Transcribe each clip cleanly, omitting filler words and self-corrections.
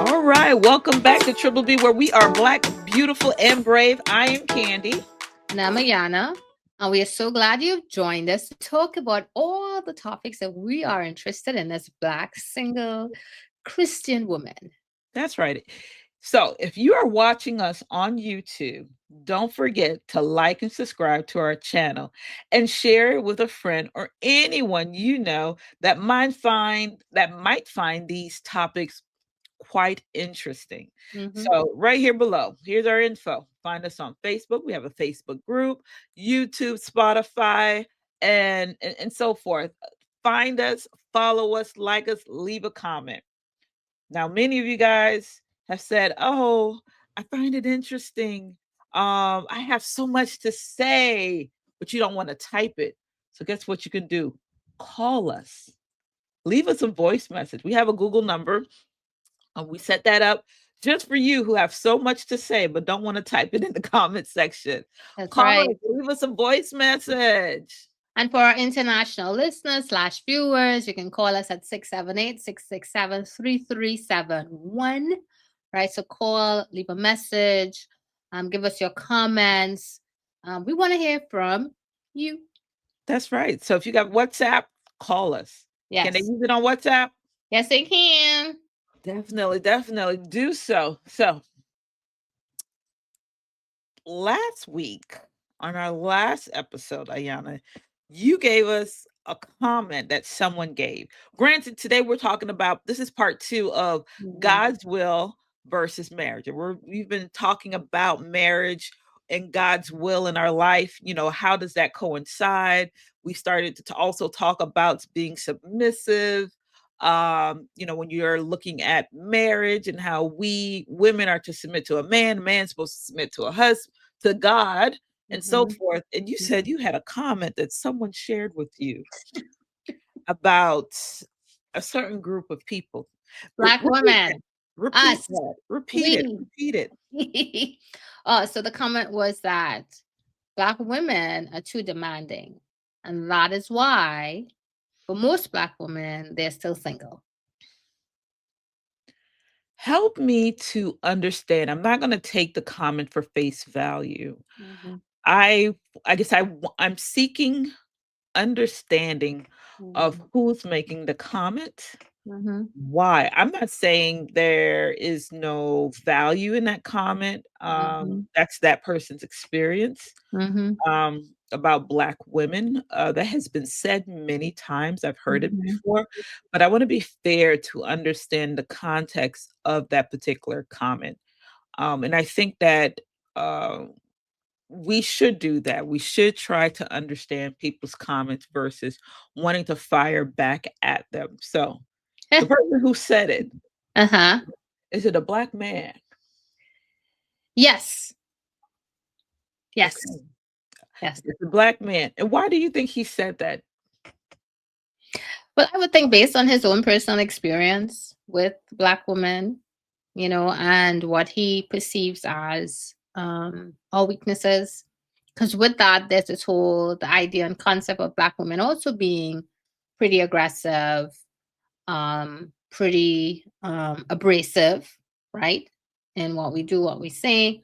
All right, welcome back to Triple B, where we are Black, beautiful, and brave. I am Candy. And I'm Ayana, and we are so glad you've joined us to talk about all the topics that we are interested in as Black, single, Christian women. That's right. So, if you are watching us on YouTube, don't forget to like and subscribe to our channel and share it with a friend or anyone you know that might find these topics quite interesting. Mm-hmm. So, right here below, here's our info. Find us on Facebook. We have a Facebook group, YouTube, Spotify, and so forth. Find us, follow us, like us, leave a comment. Now, many of you guys have said, "Oh, I find it interesting. I have so much to say, but you don't want to type it." So, guess what you can do? Call us. Leave us a voice message. We have a Google number. We set that up just for you who have so much to say but don't want to type it in the comment section. That's Call right. us, leave us a voice message. And for our international listeners slash viewers, you can call us at 678-667-3371. Right. So call, leave a message, give us your comments. We want to hear from you. That's right. So if you got WhatsApp, call us. Can they Yes. use it on WhatsApp? Yes, they can. Definitely do so. So last week on our last episode, Ayana, you gave us a comment that someone gave. Granted, today we're talking about this is part two of Mhm. God's will versus marriage. And we've been talking about marriage and God's will in our life. You know, how does that coincide? We started to also talk about being submissive. When you're looking at marriage and how we women are to submit to a man's supposed to submit to a husband, to God, and so Mhm. forth. And you said Mhm. you had a comment that someone shared with you about a certain group of people. Black Repeat that. women, Repeat us, that. Repeat it. we. Repeat it. So the comment was that Black women are too demanding. And that is why, for most Black women, they're still single. Help me to understand. I'm not going to take the comment for face value. Mhm. I I guess I'm seeking understanding of Mhm. who's making the comment. Mhm. Why? I'm not saying there is no value in that comment. Mhm. That's that person's experience Mhm. about Black women. That has been said many times. I've heard it Mhm. before, but I want to be fair to understand the context of that particular comment. And I think that uh, we should do that. We should try to understand people's comments versus wanting to fire back at them. So, the person who said it, Uh-huh. is it a Black man? Yes. Yes. Okay. Yes. It's a Black man. And why do you think he said that? Well, I would think based on his own personal experience with Black women, and what he perceives as our weaknesses. Because with that, there's the idea and concept of Black women also being pretty aggressive, pretty abrasive, right? In what we do, what we say.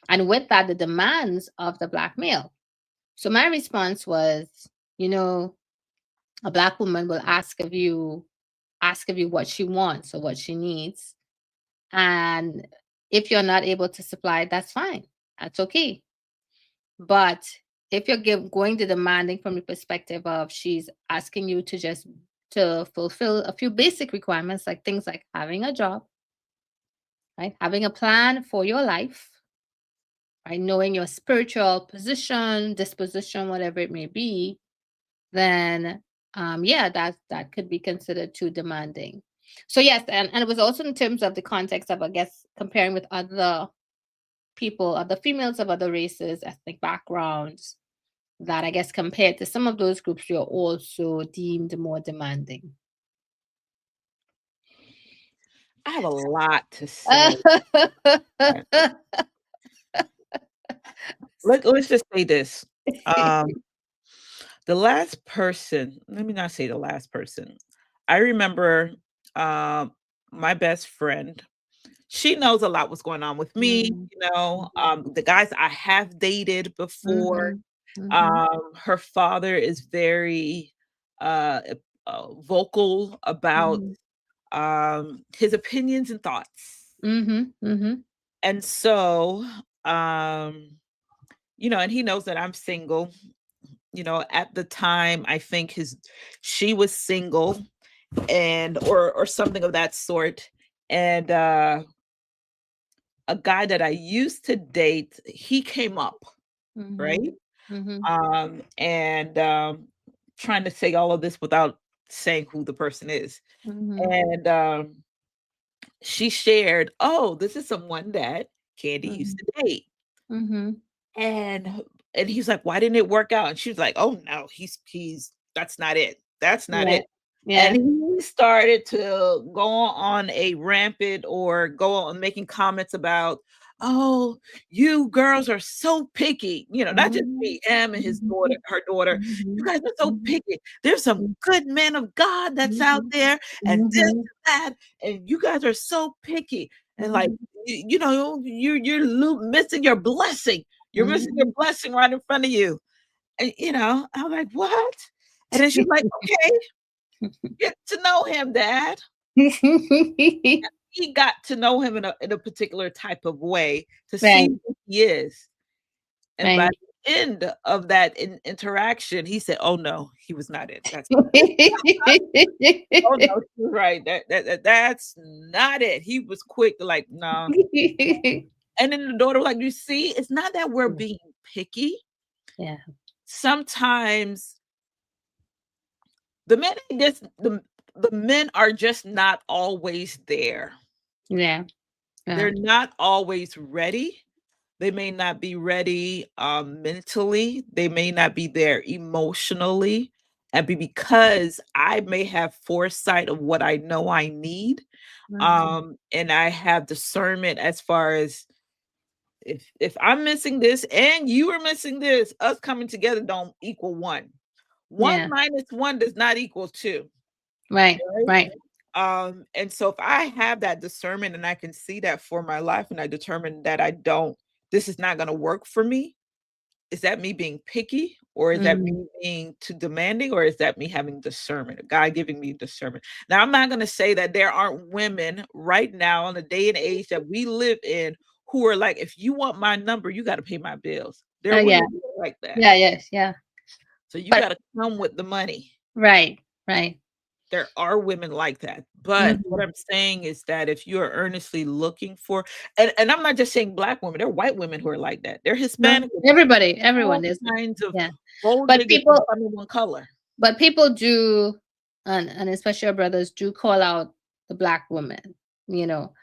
And with that, the demands of the Black male. So my response was, you know, a Black woman will ask of you what she wants or what she needs, and if you're not able to supply, that's fine. That's okay. But if you're going to demanding from the perspective of she's asking you to fulfill a few basic requirements, like things like having a job, right? Having a plan for your life, right? Knowing your spiritual position, disposition, whatever it may be, then yeah, that could be considered too demanding. So yes, and it was also in terms of the context of, I guess, comparing with other people, other females of other races, ethnic backgrounds, that I guess compared to some of those groups, you're also deemed more demanding. I have a lot to say. Right. Let's just say this. Um, the last person, let me not say the last person. I remember my best friend. she knows a lot what's going on with me, Mhm. the guys I have dated before. Mhm. Mhm. Her father is very uh, vocal about Mhm. his opinions and thoughts. Mhm. Mhm. And so, um, and he knows that I'm single. At the time, I think his she was single and or something of that sort. And a guy that I used to date, he came up, Mhm. right? Mhm. And trying to say all of this without saying who the person is. Mhm. And she shared, "Oh, this is someone that Candy used Mhm. to date." Mhm. And and he's like, "Why didn't it work out?" And she was like, "Oh no, he's that's not it. That's not Yeah. it." And Yeah. he started to go on a rampant or go on making comments about, "Oh, you girls are so picky." Not just Mhm. me, him and his daughter, Mhm. her daughter. "You Mhm. guys are so Mhm. picky. There's some Mhm. good men of God that's out Mhm. there, and this Mhm. and that, and you guys are so picky." And like, Mhm. you're missing your blessing. You're missing your Mhm. blessing right in front of you. And I'm like, "What?" And then she's like, "Okay, get to know him, Dad." He got to know him in a particular type of way to see Right. who he is. And by Right. the end of that interaction, he said, "Oh no, he was not it. That's not it. Oh no, you're right. That's not it." He was quick to like, "No." And then the daughter was like, "You see, it's not that we're being picky. Yeah. Sometimes the men just the men are just not always there. Yeah. Yeah. They're not always ready. They may not be ready mentally. They may not be there emotionally. And because I may have foresight of what I know I need, Mhm. and I have discernment as far as if I'm missing this and you are missing this, us coming together don't equal one. One Yeah. minus one does not equal two. Right. Right? Right. And so if I have that discernment and I can see that for my life and I determine that this is not going to work for me, is that me being picky or is that me Mhm. being too demanding or is that me having discernment, a guy giving me discernment? Now, I'm not going to say that there aren't women right now in the day and age that we live in who are like, if you want my number, you got to pay my bills. There are Yeah. women who are like that. Yeah. Yes. Yeah. So you got But to come with the money. right. Right. There are women like that. But what Mhm. I'm saying is that if you are earnestly looking for, and I'm not just saying black women, there are white women who are like that. They're No, Hispanic women, everybody, everyone all is. kinds of Yeah. gold But diggers and people some in one color. but people do, and especially our brothers do call out the black woman, you know.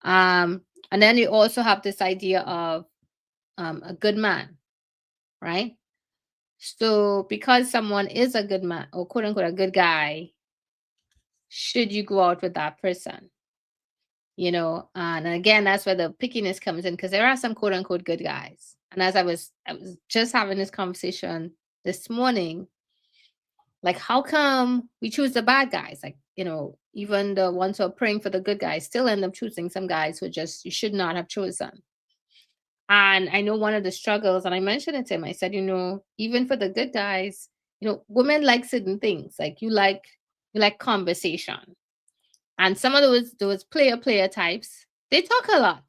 Um, and then you also have this idea of a good man, right? So because someone is a good man or quote unquote a good guy, should you go out with that person? And again, that's where the pickiness comes in because there are some quote unquote good guys. And as I was just having this conversation this morning, like how come we choose the bad guys? Like, even the ones who are praying for the good guys still end up choosing some guys who just you should not have chosen. And I know one of the struggles, and I mentioned it to him. I said, even for the good guys, women like certain things. Like you like conversation. And some of those player types, they talk a lot,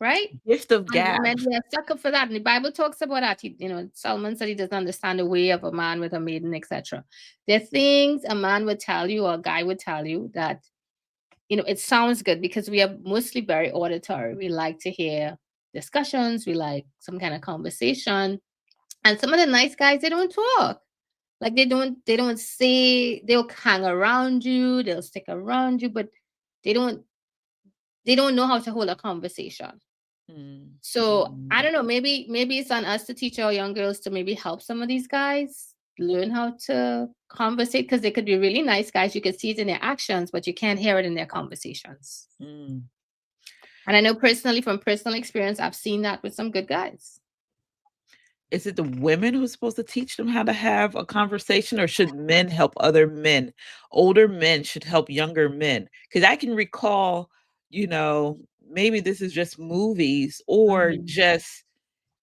right? Gift of And gab. men, we are sucker for that. And the Bible talks about that. Solomon said he doesn't understand the way of a man with a maiden, etc. There are things a man would tell you or a guy would tell you that, it sounds good because we are mostly very auditory. We like to hear discussions, we like some kind of conversation. And some of the nice guys, they don't talk. Like they don't say, they'll hang around you, they'll stick around you, but they don't know how to hold a conversation. Mm, So I mm. don't know. Maybe it's on us to teach our young girls to maybe help some of these guys learn how to conversate because they could be really nice guys. You could see it in their actions, but you can't hear it in their conversations. Mm. And I know personally from personal experience, I've seen that with some good guys. Is it the women who's supposed to teach them how to have a conversation, or should men help other men? Older men should help younger men. Because I can recall, you know, maybe this is just movies or Mhm. just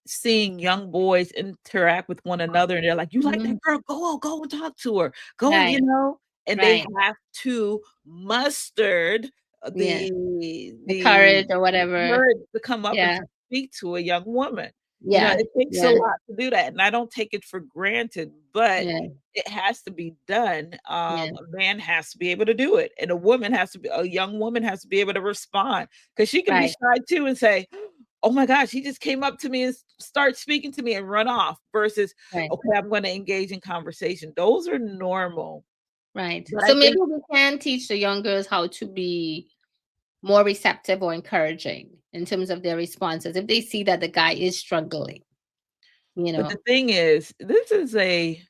seeing young boys interact with one another and they're like, "You like that Mhm. girl? Go and talk to her. Go and," Right. and they Right. have to mustered Yeah. The the courage or whatever. courage to come up and Yeah. to speak to a young woman. Yeah. It takes a Yeah. lot to do that, and I don't take it for granted, but Yeah. it has to be done. Yeah. A man has to be able to do it, and a young woman has to be able to respond because she can be Right. shy too and say, "Oh my gosh, he just came up to me and start speaking to me and run off," versus, Right. "Okay, I'm going to engage in conversation." Those are normal, Right. but I So maybe think we can teach the young girls how to be more receptive or encouraging in terms of their responses if they see that the guy is struggling, you but the know. thing is, this is a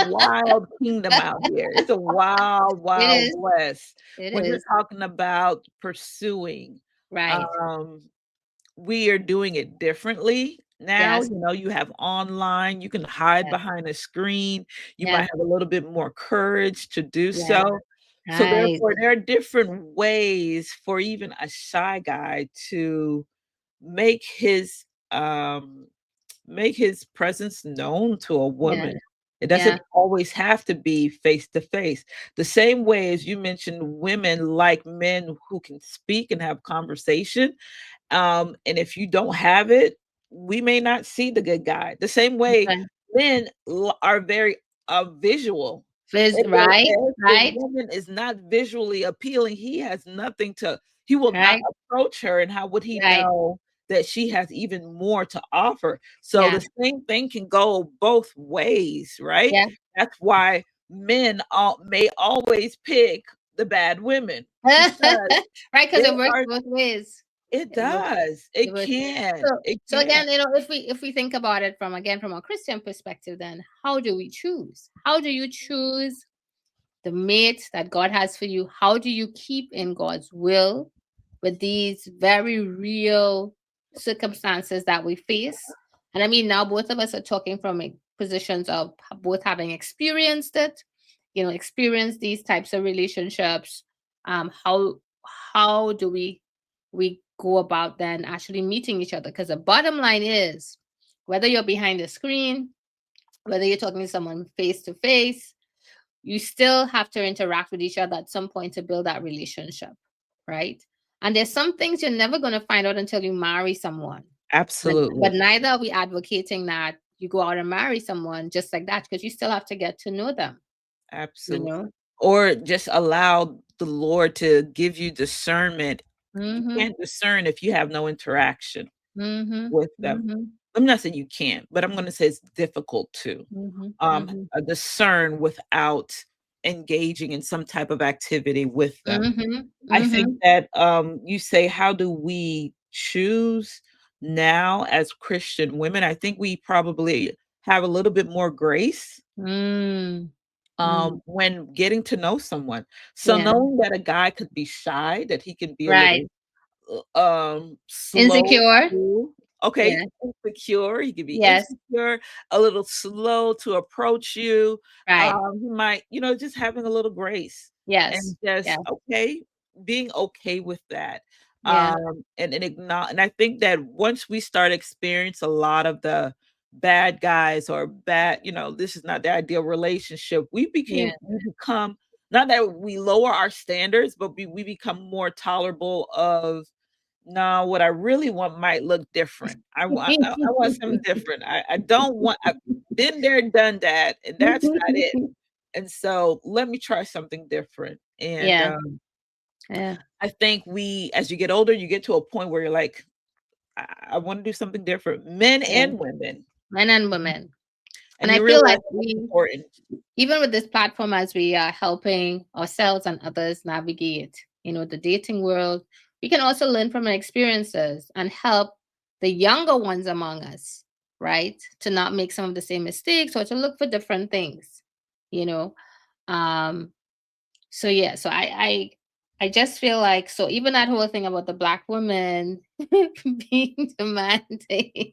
wild kingdom out here. It's a wild, It wild is. west It when you're is. talking about pursuing. Right. Um, we are doing it differently now. Yes. You have online, you can hide Yes. behind a screen. You Yeah. might have a little bit more courage to do Yeah. so. So Right. therefore, there are different ways for even a shy guy to make his um make his presence known to a Yeah. woman. It Yeah. doesn't always have to be face to face. The same way as you mentioned, women like men who can speak and have conversation. And if you don't have it, we may not see the good guy. The same way Okay. men are very visual. Right. If the Right. woman is not visually appealing, he has nothing to, he will not Right. approach her. And how would he Right. know that she has even more to offer? So Yeah. the same thing can go both ways, right? Yeah. That's why men may always pick the bad women because Right, because they it works are, both ways. it It works. does. It It works. can. So It so can. again, if we think about it from again from a Christian perspective, then how do we choose? How do you choose the mate that God has for you? How do you keep in God's will with these very real circumstances that we face? And I mean, now both of us are talking from positions of both having experienced it, experienced these types of relationships. How do we go about then actually meeting each other? Because the bottom line is, whether you're behind the screen, whether you're talking to someone face to face, you still have to interact with each other at some point to build that relationship, right? And there's some things you're never going to find out until you marry someone. But Absolutely. neither are we advocating that you go out and marry someone just like that, because you still have to get to know them, you Absolutely. know? Or just allow the Lord to give you discernment. You Mm-hmm. can't discern if you have no interaction Mm-hmm. with them. Mm-hmm. I'm not saying you can't, but I'm gonna say it's difficult to, Mm-hmm. um, Mm-hmm. discern without engaging in some type of activity with them. Mm-hmm. I think Mm-hmm. that, you say, "How do we choose now as Christian women?" I think we probably have a little bit more grace, Mm. Mm. when getting to know someone. So Yeah. knowing that a guy could be shy, that he can be a Right. little slow Insecure. to, okay, Yeah. insecure, he could be Yes. insecure, a little slow to approach you. Right. He might, just having a little grace Yes. and just, Yeah. okay, being okay with that. Yeah. And I think that once we start experience a lot of the bad guys or bad, this is not the ideal relationship, Yeah. we become, not that we lower our standards, but we become more tolerable of, no, what I really want might look different. I want something different. I don't want, I've been there, done that, and that's not it. And so let me try something different. And Yeah. Yeah. I think as you get older, you get to a point where you're like, I want to do something different, men Yeah. and women. Men and women. And And I you feel realize like that that's important. even with this platform, as we are helping ourselves and others navigate, the dating world, we can also learn from our experiences and help the younger ones among us, right? To not make some of the same mistakes or to look for different things, you know. Um, so yeah, so I just feel like, so even that whole thing about the black woman being demanding.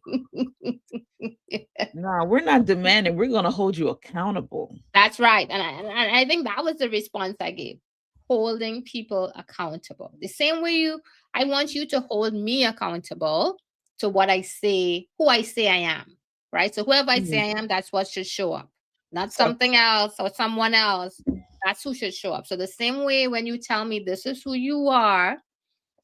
No, we're not demanding. We're going to hold you accountable. That's right. And I think that was the response I gave. holding people accountable. The same way I want you to hold me accountable to what I say, who I say I am, right? So whoever I say Mm. I am, that's what should show up, not So something else or someone else. That's who should show up. So the same way when you tell me this is who you are,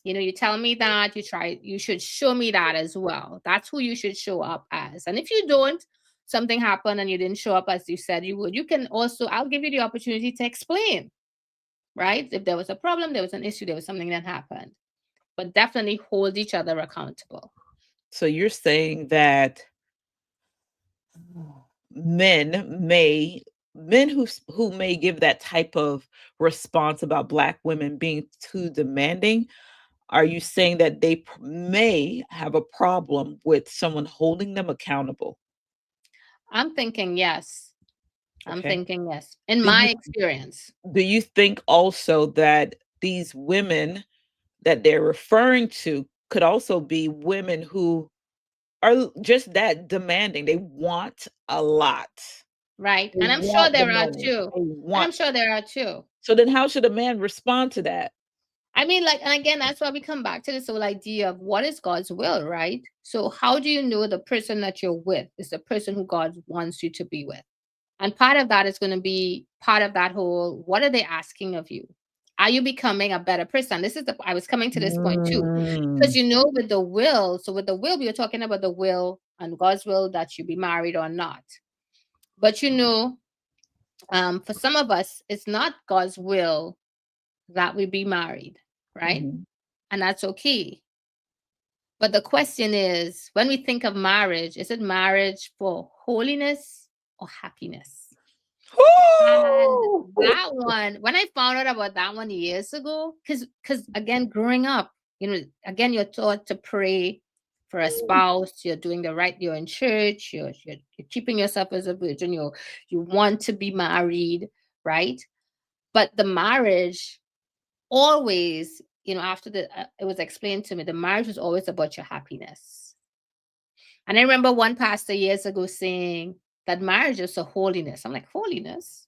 you tell me that, you should show me that as well. That's who you should show up as. And if you don't, something happened and you didn't show up as you said you would, you can also, I'll give you the opportunity to explain, right? If there was a problem, there was an issue, there was something that happened. But definitely hold each other accountable. so you're saying that men may men who may give that type of response about black women being too demanding, are you saying that they may have a problem with someone holding them accountable? I'm thinking yes. I'm Okay. thinking yes. In Do my you experience, think also that these women that they're referring to could also be women who are just that demanding? They want a lot. right? They And I'm sure want the there are money. too. They And I'm want. sure there are too. So then how should a man respond to that? I mean, like, and again, that's why we come back to this whole idea of what is God's will, right? So, how do you know the person that you're with is the person who God wants you to be with? And part of that is going to be part of that whole what are they asking of you? Are you becoming a better person? I was coming to this point too. Because Mm, with the will, so with the will, we are talking about the will and God's will that you be married or not. But for some of us, it's not God's will that we be married, right? mhm. And that's okay. But the question is, when we think of marriage, is it marriage for holiness or happiness? And Woo! that one, when I found out about that one years ago, because again, growing up, again, you're taught to pray for a spouse. You're doing the right. You're in church. You're keeping yourself as a virgin. You want to be married, right? But the marriage always, after it was explained to me, the marriage was always about your happiness. And I remember one pastor years ago saying that marriage is a holiness. I'm like, holiness?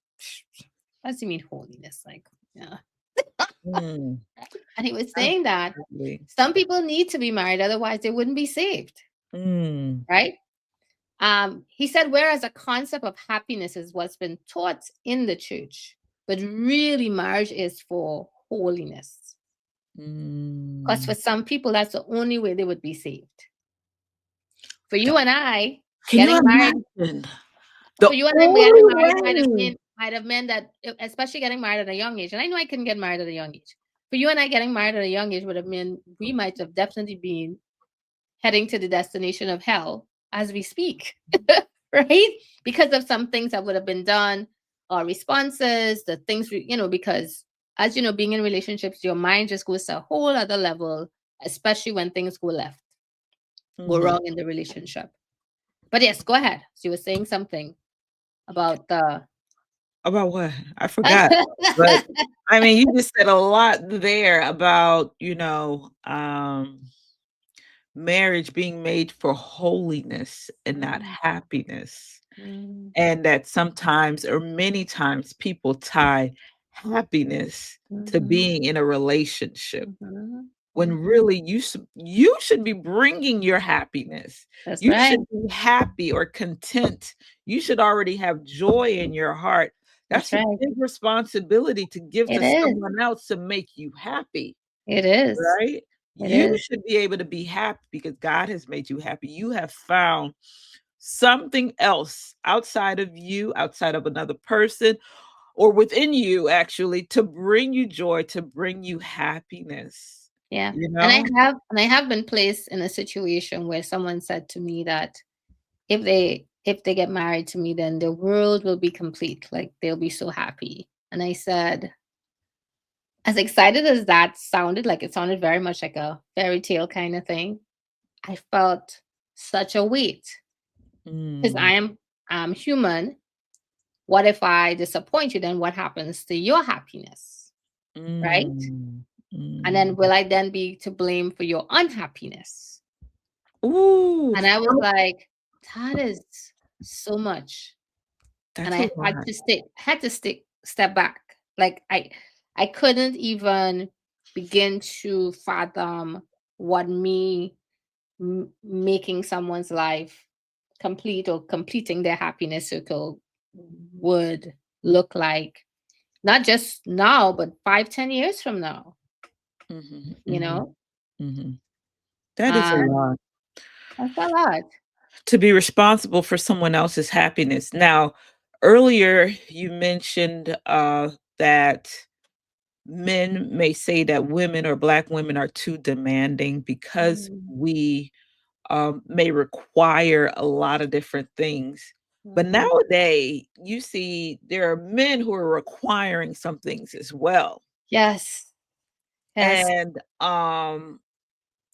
What does he mean holiness? Like, yeah. Mm, And he was saying that absolutely. some people need to be married, otherwise they wouldn't be saved, Mm, right? He said, whereas a concept of happiness is what's been taught in the church, but really marriage is for holiness. Because mm. for some people, that's the only way they would be saved. For you and I, Can you getting married imagine the for you and I getting only married way? might have meant that, especially getting married at a young age. And I know I couldn't get married at a young age. For you and I getting married at a young age would have meant we might have definitely been heading to the destination of hell as we speak, right? Because of some things that would have been done, our responses, the things because as you know, being in relationships, your mind just goes to a whole other level, especially when things go Mhm. wrong in the relationship. But yes, go ahead. So you were saying something about the About what? I forgot. But, I mean, you just said a lot there about, marriage being made for holiness and not Mm, happiness. mm, And that sometimes or many times people tie happiness to mhm, being in a relationship. mhm, When mhm. really you should be bringing your happiness. That's You right. should be happy or content. You should already have joy in your heart. That's That's a right. big responsibility to give It to is. someone else to make you happy, It is. right? It You is. should be able to be happy because God has made you happy. You have found something else outside of you, outside of another person, or within you actually to bring you joy, to bring you happiness, Yeah. you And know? I have been placed in a situation where someone said to me that if they get married to me, then the world will be complete. Like they'll be so happy. And I said, as excited as that sounded, like it sounded very much like a fairy tale kind of thing, I felt such a weight because Mm, I'm human. What if I disappoint you? Then what happens to your happiness? Right? mm, And then mm. will I then be to blame for your unhappiness? Ooh, And I was oh, like, that is so much. And that's a I had lot. to step back. Like I couldn't even begin to fathom what me making someone's life complete or completing their happiness circle would look like, not just now, but 5, 10 years from now, Mhm, you mhm, know? mhm. That is a And lot that's a lot. to be responsible for someone else's happiness. Now, earlier you mentioned, that men may say that women or Black women are too demanding because Mhm, we, may require a lot of different things. But mhm. nowadays, you see there are men who are requiring some things as well. Yes, yes. And, um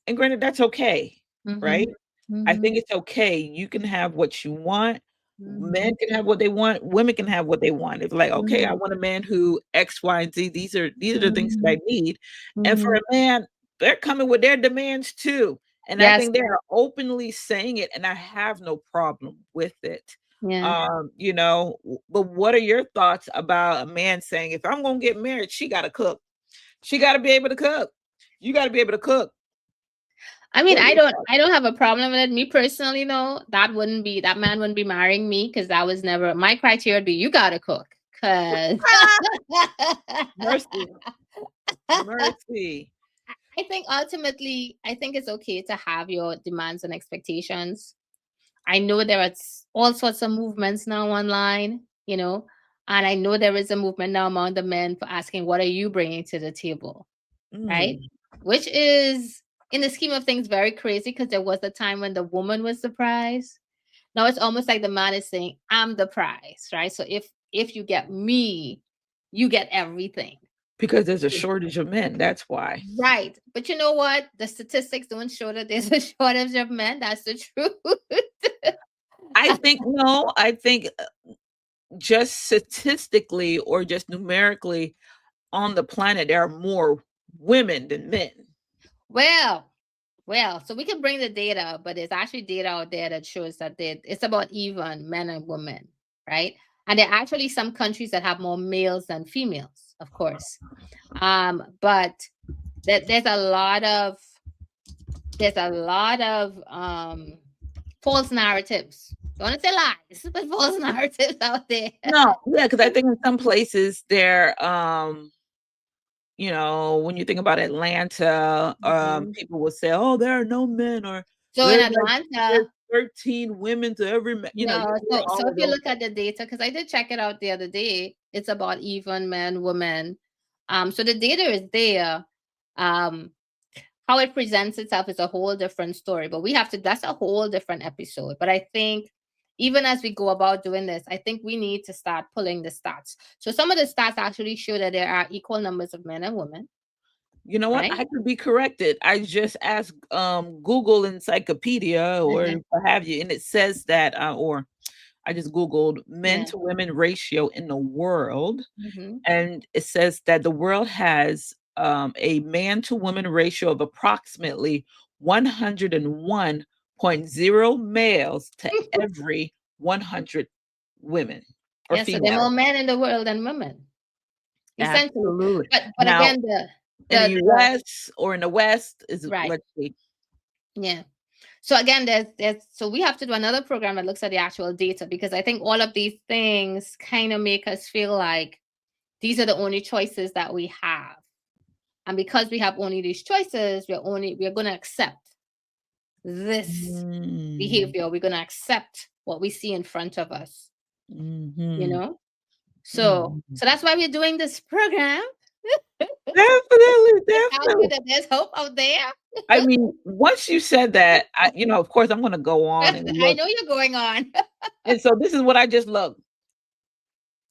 and granted, that's okay, right? Mhm, I mhm, think it's okay. You can have what you want. Men mhm, can have what they want. Women can have what they want. It's like, okay, I mhm, want a man who X, Y, and Z. These are the things that I mhm, need. And for mhm. a man, they're coming with their demands too. And I Yes, think they are openly saying it, and I have no problem with it. yeah. But what are your thoughts about a man saying, if I'm gonna get married, she gotta cook. She gotta be able to cook. You gotta be able to cook. I mean, What are I your don't thoughts? I don't have a problem with it. Me personally, no, that man wouldn't be marrying me because that was never my criteria would be you gotta cook. Cause Mercy, mercy. I think ultimately, I think it's okay to have your demands and expectations. I know there are all sorts of movements now online, and I know there is a movement now among the men for asking, what are you bringing to the table? Right? Mm. Which is, in the scheme of things, very crazy because there was a time when the woman was the prize. Now it's almost like the man is saying, I'm the prize, right? So if you get me, you get everything. Because there's a shortage of men, that's why. Right. But you know what? The statistics don't show that there's a shortage of men. That's the truth. I think no, I think, just statistically or just numerically on the planet, there are more women than men. well, so we can bring the data, but there's actually data out there that shows that it's about even men and women, right? And there are actually some countries that have more males than females, of course. But there's a lot of false narratives. Don't want to say lies, but false narratives out there. No, yeah, because I think in some places there, when you think about Atlanta, Mhm. people will say, "Oh, there are no men," or So in "There's like there's Atlanta, 13 women to every man." You no. hear So all if of you those. look at the data, because I did check it out the other day, it's about even men, women. So the data is there. Um, how it presents itself is a whole different story, but that's a whole different episode. But I think even as we go about doing this, I think we need to start pulling the stats. So some of the stats actually show that there are equal numbers of men and women, You know what? right? I could be corrected. I just asked, Google Encyclopedia or what have you, and it says that, or I just Googled men Yeah. to women ratio in the world, Hmm. and it says that the world has, a man to woman ratio of approximately 101.0 males to every 100 women or Yeah. So there are more females. men in the world than women, essentially. Absolutely. But Now, again, in the the US or in the West is, right. let's see. Yeah. So again, so we have to do another program that looks at the actual data because I think all of these things kind of make us feel like these are the only choices that we have. And because we have only these choices, we're going to accept this Mm, behavior. We're going to accept what we see in front of us, you mhm, know? So mhm. so that's why we're doing this program Definitely, to tell you definitely. that there's hope out there. I mean, once you said that, of course, I'm gonna go on and I look. know you're going on. And so this is what I just looked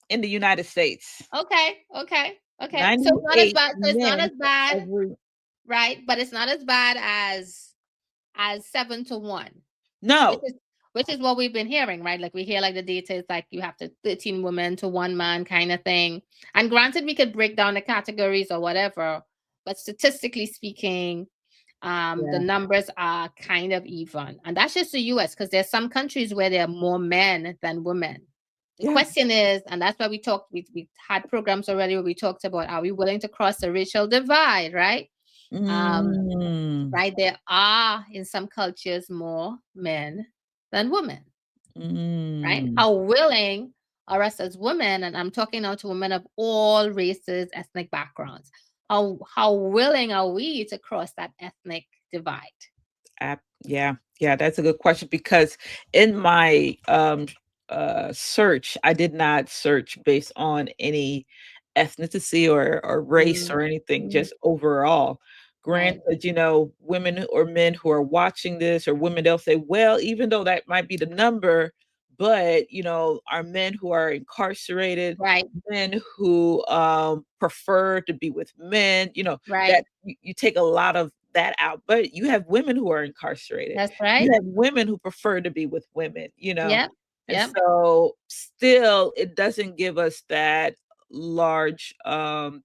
in the United States. Okay, okay, okay. So it's not as 98 bad. So it's not men as for bad, every. right? But it's not as bad as 7 to 1, which No. is which is what we've been hearing, right? Like we hear like the data is like you have to 13 women to one man kind of thing. And granted, we could break down the categories or whatever, but statistically speaking, the Yeah. numbers are kind of even. And that's just the US because there's some countries where there are more men than women. The Yeah. question is, and that's why we had programs already where we talked about, are we willing to cross the racial divide, right? Um, Mm, right, there are in some cultures more men than women, right? mm. How willing are us as women, and I'm talking now to women of all races, ethnic backgrounds, how willing are we to cross that ethnic divide? Yeah, yeah, that's a good question because in my search, I did not search based on any ethnicity or race Mm, or anything, mm, just overall. right, Granted, women or men who are watching this or women, they'll say, well, even though that might be the number, but are men who are incarcerated, right, men who prefer to be with men, right. that you take a lot of that out, but you have women who are incarcerated. That's You right. have women who prefer to be with women. Yep, And yep. so still it doesn't give us that large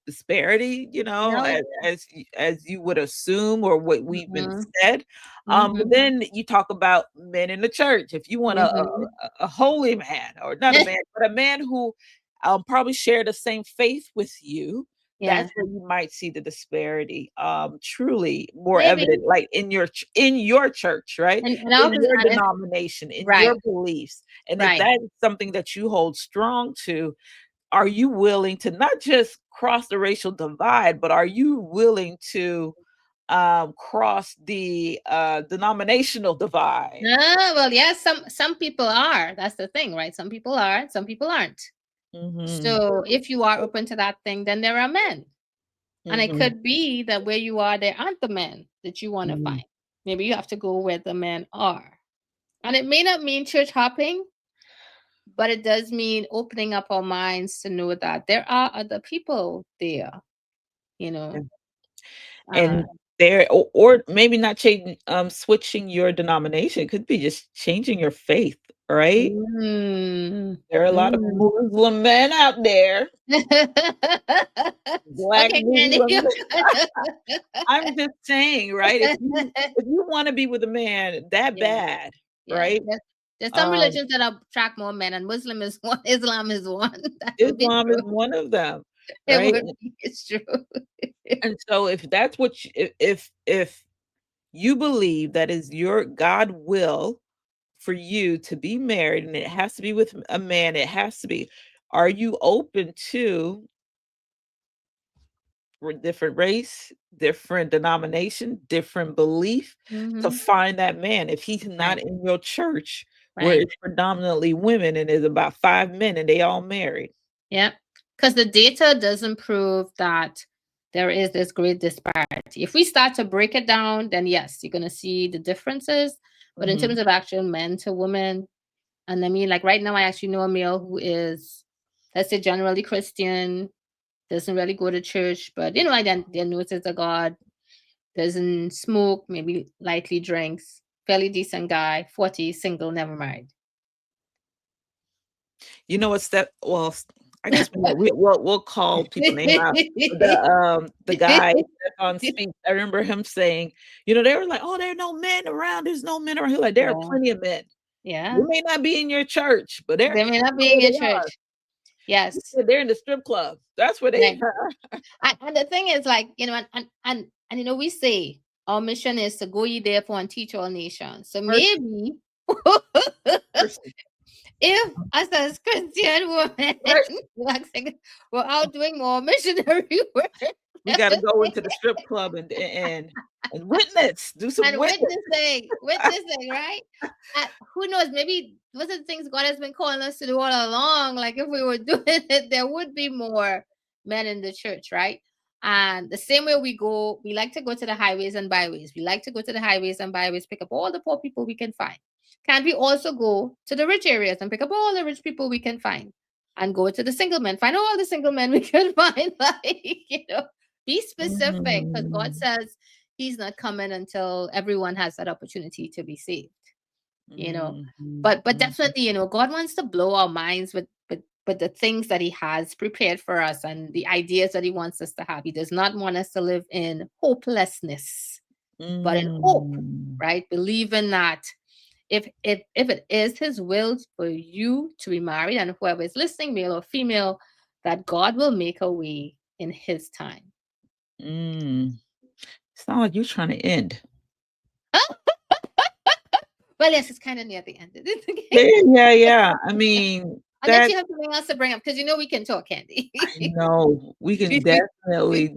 disparity, No. as you would assume or what we've been Mhm, said. But mhm, then you talk about men in the church. If you want mhm. a holy man, or not a man, but a man who probably share the same faith with you, Yeah, that's where you might see the disparity, truly more maybe. evident, like in your church, right? And In our your and it's denomination, in your right, beliefs. And if right. that is something that you hold strong to, are you willing to not just cross the racial divide, but are you willing to cross the denominational divide? Well, yes, some people are. That's the thing, right? Some people are, some people aren't. Hmm. So if you are open to that thing, then there are men. And it Hmm. could be that where you are, there aren't the men that you want to Hmm. find. Maybe you have to go where the men are. And it may not mean church hopping, but it does mean opening up our minds to know that there are other people there, you know. Uh, And there, or maybe not changing, switching your denomination. It could be just changing your faith, right? mm, There are a lot of mm. Muslim men out there, black Okay, Candy. Muslim. I'm just saying, right? If you want to be with a man that Yeah, bad, yeah. right? There's some Um, religions that attract more men, and Muslim is one. Islam is one. That would be Islam is true. one of them, It right? would be. It's true. And so if that's what if you believe that is your God will for you to be married and it has to be with a man, it has to be. Are you open to different race, different denomination, different belief to Hmm. find that man? If he's not Right. in your church where Right. it's predominantly women and there's about five men and they all married. Yeah. Because the data doesn't prove that there is this great disparity. If we start to break it down, then yes, you're gonna see the differences. But in terms Mhm. of actual men to women, and I mean, like right now, I actually know a male who is, let's say, generally Christian, doesn't really go to church, but like they notice a God, doesn't smoke, maybe lightly drinks, fairly decent guy, 40, single, never married. You know what's that? Well, I guess we'll call people name out. The guy that's on speak. I remember him saying, they were like, "Oh, there are no men around. There's no men around." He's like, "There are Yeah, plenty of men. yeah. You may not be in your church, but They may not be in where your they are. church. Yes, They're in the strip club. That's where they right. are." And the thing is, like, and we say our mission is to go ye therefore and teach all nations. So Mercy, maybe mercy, if us as Christian women mercy. like, we're out doing more missionary work We got to go into the strip club and witness. Do some and witness. witnessing, right? Who knows? Maybe those are the things God has been calling us to do all along. Like if we were doing it, there would be more men in the church, right? And the same way we like to go to the highways and byways. We like to go to the highways and byways, pick up all the poor people we can find. Can't we also go to the rich areas and pick up all the rich people we can find? And go to the single men, find all the single men we can find. Like, be specific because God Mm, says He's not coming until everyone has that opportunity to be saved. You know, mhm, but mhm, definitely, God wants to blow our minds with the things that He has prepared for us and the ideas that He wants us to have. He does not want us to live in hopelessness, but in hope, mm. right? Believing that If it is his will for you to be married, and whoever is listening, male or female, that God will make a way in his time. Mm. It's not like you're trying to end. Well, yes, it's kind of near the end. Yeah, yeah, yeah. I mean, Unless that you have something else to bring up, because you know we can talk, Candy. I know we can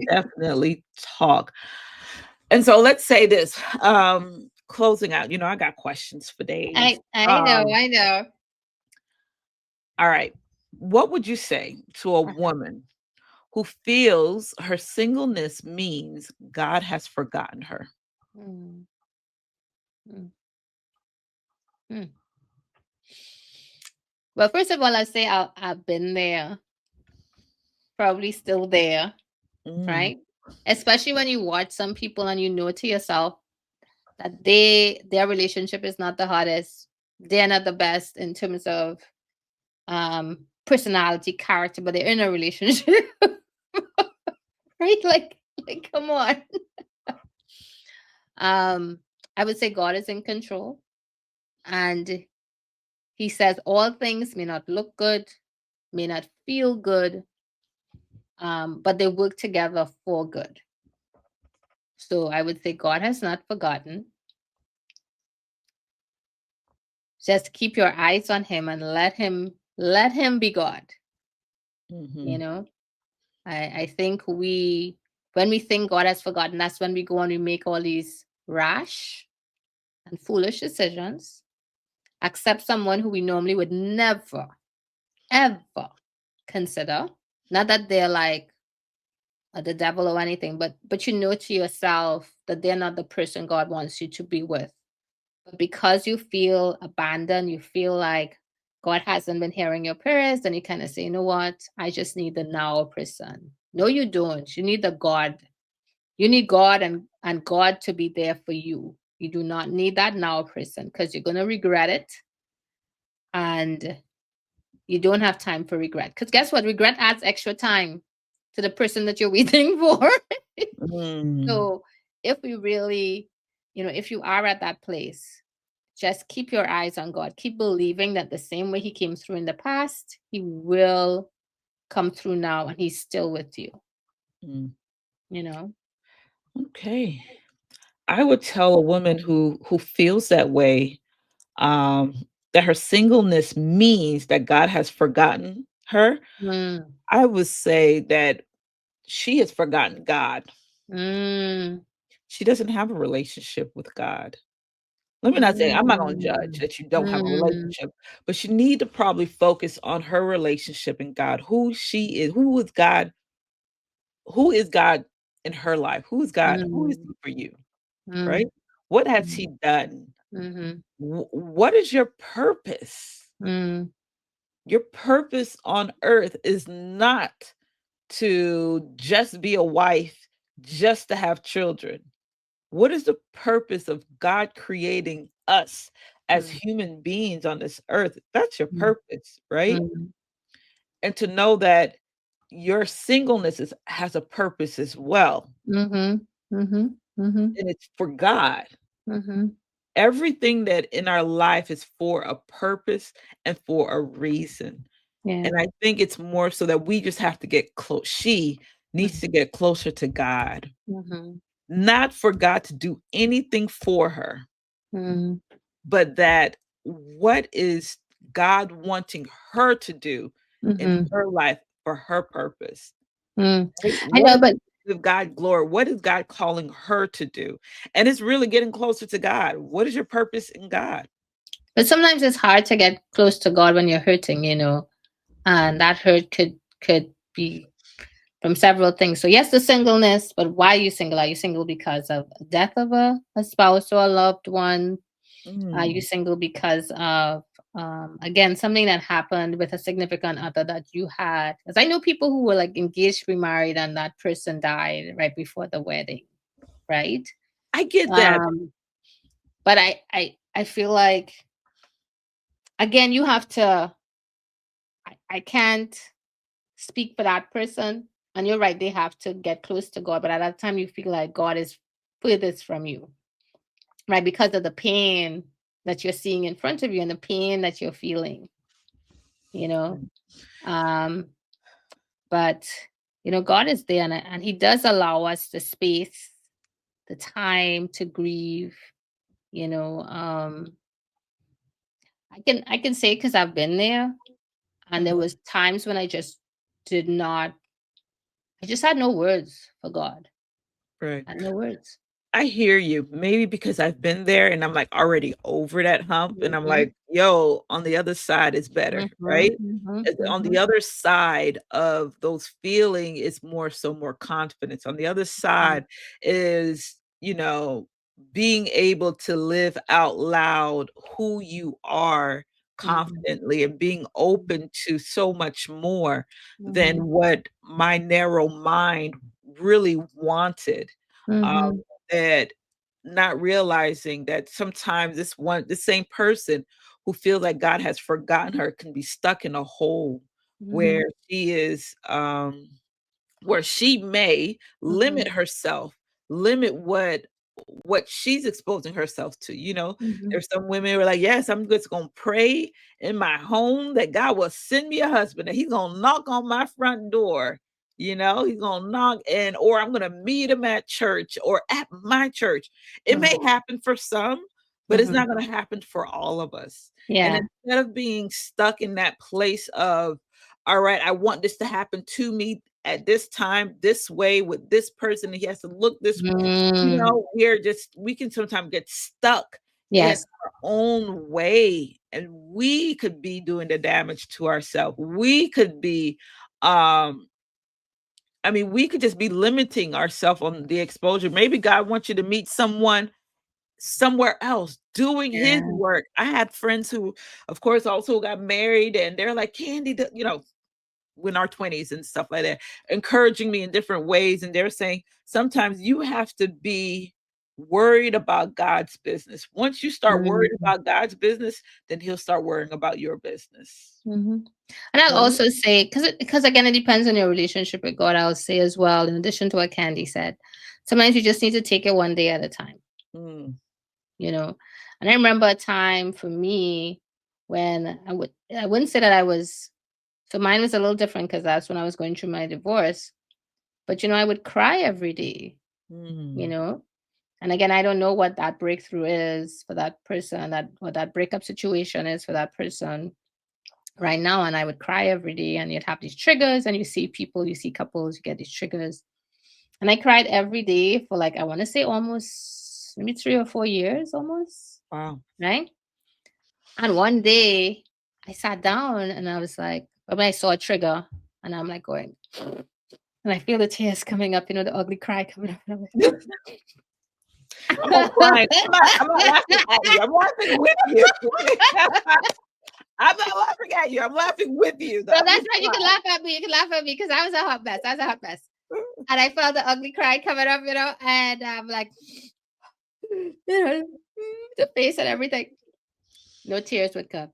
definitely talk. And so let's say this, closing out, I got questions for days. I know, Um, I know. all right. What would you say to a Uh-huh. woman who feels her singleness means God has forgotten her? Mm, mm, mm. Well, first of all, I say I've been there, probably still there, Mm, right? Especially when you watch some people and you know to yourself that their relationship is not the hottest, they're not the best in terms of personality, character, but they're in a relationship, right? Like come on. Um, I would say God is in control, and He says all things may not look good, may not feel good, but they work together for good. So I would say God has not forgotten. Just keep your eyes on Him and let Him be God. You mhm, know, I think when we think God has forgotten, that's when we go and we make all these rash and foolish decisions, accept someone who we normally would never, ever consider. Not that they're like the devil or anything, but you know to yourself that they're not the person God wants you to be with. But because you feel abandoned, you feel like God hasn't been hearing your prayers, then you kind of say, you know what? I just need the now person. No, you don't. You need the God. You need God and God to be there for you. You do not need that now person because you're gonna regret it. And you don't have time for regret. Because guess what? Regret adds extra time to the person that you're waiting for. mm, So if we really, if you are at that place, just keep your eyes on God. Keep believing that the same way He came through in the past, He will come through now, and He's still with you. mm. You know. Okay. I would tell a woman who feels that way, um, that her singleness means that God has forgotten her. Mm, I would say that she has forgotten God. mm, She doesn't have a relationship with God. Let me not say I'm not gonna judge mm, that you don't have a mm, relationship, but she need to probably focus on her relationship and God, who she is, who is God in her life? Who is God? Who is mm, He for you, right? mm, What has mm, He done? mhm, What is your purpose? mm, Your purpose on earth is not to just be a wife, just to have children. What is the purpose of God creating us as mm, human beings on this earth? That's your mm, purpose, right? mm, And to know that your singleness has a purpose as well, mhm, mhm, mhm, and it's for God. mhm. Everything that in our life is for a purpose and for a reason. Yeah. And I think it's more so that we just have to get close. She needs Mhm, to get closer to God, mhm, not for God to do anything for her, mhm, but that what is God wanting her to do in mhm, her life for her purpose? mm. Right? I What know, is but give God glory? What is God calling her to do? And it's really getting closer to God. What is your purpose in God? sometimes it's hard to get close to God when you're hurting, and that hurt could be from several things. So yes, the singleness, but why are you single? Are you single because of death of a spouse or a loved one? Are you Mm, single because of again something that happened with a significant other that you had? Because I know people who were like engaged to be married and that person died right before the wedding, right? I get that. Um, but I feel like again you have to. I can't speak for that person. And you're right, they have to get close to God. But at that time, you feel like God is furthest from you, right? Because of the pain. that you're seeing in front of you and the pain that you're feeling, you know. Um, but God is there, and He does allow us the space, the time to grieve. You know, I can say because I've been there, and there Mhm. was times when I just did not. I just had no words for God. Right. I had no words. I hear you. Maybe because I've been there and I'm, like, already over that hump, and I'm Mhm, like, "Yo, on the other side is better," mhm, right? mhm, On the mhm, other side of those feeling is more confidence. On the other mhm, side is, being able to live out loud who you are mhm, confidently and being open to so much more than mhm, what my narrow mind really wanted. Um, mhm, that not realizing that sometimes the same person who feels like God has forgotten her can be stuck in a hole where mhm, she is, where she may limit mhm, herself, limit what she's exposing herself to, mhm, There's some women who are like, "Yes, I'm just gonna pray in my home that God will send me a husband, and he's gonna knock on my front door." He's gonna knock and or I'm gonna meet him at church or at my church. It may mhm, happen for some, but it's mhm. not gonna happen for all of us. And Yeah. instead of being stuck in that place of, all right, I want this to happen to me at this time, this way, with this person, and he has to look this Mm. we can sometimes get stuck in Yes. our own way, and we could be doing the damage to ourselves. We could be, um, I mean, we could just be limiting ourselves on the exposure. Maybe God wants you to meet someone somewhere else doing his Yeah. work. I had friends who, of course, also got married, and they're like, Candy, in our 20s and stuff like that, encouraging me in different ways. And they're saying sometimes you have to be worried about God's business. Once you start worried Mhm, about God's business, then he'll start worrying about your business. mhm. And I'll Right? also say, because again, it depends on your relationship with God. I'll say as well, in addition to what Candy said, sometimes you just need to take it one day at a time. Mm, You know. And I remember a time for me when I wouldn't say that I was. So mine was a little different because that's when I was going through my divorce. But I would cry every day. You mm, know. And again, I don't know what that breakthrough is for that person, that what that breakup situation is for that person right now. And I would cry every day, and you'd have these triggers, and you see people, you see couples, you get these triggers. And I cried every day for, like, I want to say almost maybe 3 or 4 years almost. wow. Right. And one day I sat down and I was like, when I saw a trigger, and I'm like going, and I feel the tears coming up, the ugly cry coming up. And I'm I'm gonna cry. like, I'm not laughing at you. I'm laughing with you. I'm not laughing at you. I'm laughing with you. The so ugly that's right. You can cry. laugh at me. You can laugh at me because I was a hot mess. I was a hot mess. And I felt the ugly cry coming up, and I'm like, the face and everything. No tears would come.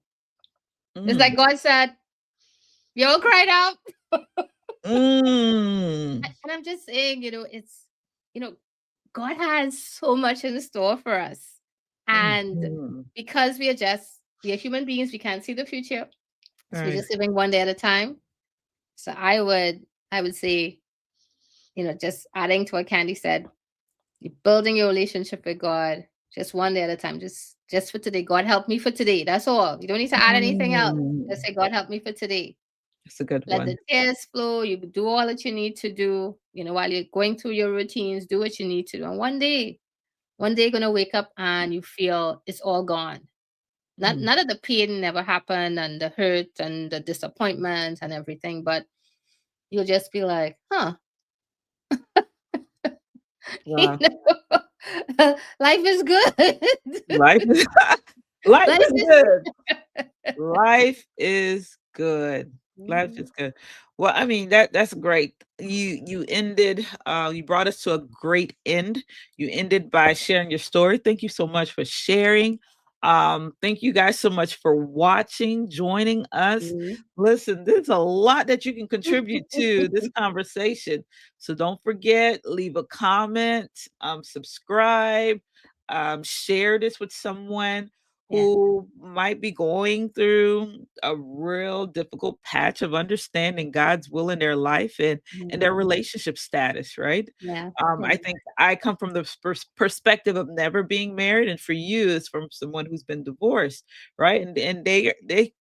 It's like Mm, God said, you all cried out. mm, And I'm just saying, you know, God has so much in store for us. And mhm. because we are human beings, we can't see the future. So we're Right. just living one day at a time. So I would say, just adding to what Candy said, you're building your relationship with God just one day at a time. Just for today. God help me for today. That's all. You don't need to add anything else. Just Mm. say, God help me for today. That's a good Let one. the tears flow. You do all that you need to do. While you're going through your routines, do what you need to do. And one day you're gonna wake up and you feel it's all gone. Not Mm. not that the pain never happened and the hurt and the disappointment and everything, but you'll just be like, huh, you Wow. life is good. Life is life Life is is good. Life is good. Life Mhm, is good. Well, I mean, that's great. You ended, you brought us to a great end. You ended by sharing your story. Thank you so much for sharing. Thank you guys so much for watching, joining us. mhm. Listen, there's a lot that you can contribute to this conversation. So don't forget, leave a comment, subscribe, share this with someone. Yeah. who might be going through a real difficult patch of understanding God's will in their life and their Mhm. relationship status, right? Yeah. I Yeah. think I come from the perspective of never being married, and for you, it's from someone who's been divorced, right? And they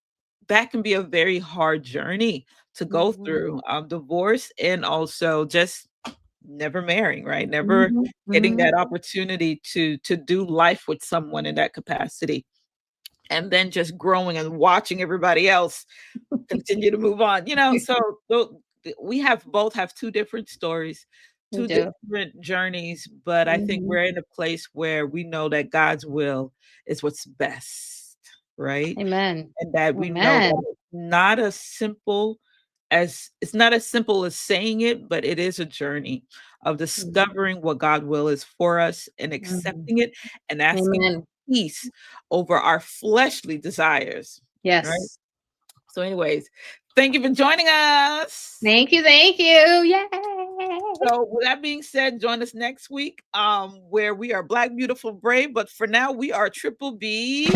that can be a very hard journey to go Mhm. through, divorce and also just never marrying, right? Never Mhm. getting Mhm. that opportunity to do life with someone in that capacity, and then just growing and watching everybody else continue to move on, so we have both have two different stories, We two do. different journeys, but I think Mhm. we're in a place where we know that God's will is what's best, right? Amen. And that we know that Amen. it's not as simple as saying it, but it is a journey of Mhm. discovering what God will is for us and Mhm. accepting it and asking Amen. peace over our fleshly desires, right? Yes. So, anyways, thank you for joining us. Thank you. Thank you. Yay. So, with that being said, join us next week, where we are Black, Beautiful, Brave. But for now, we are Triple B.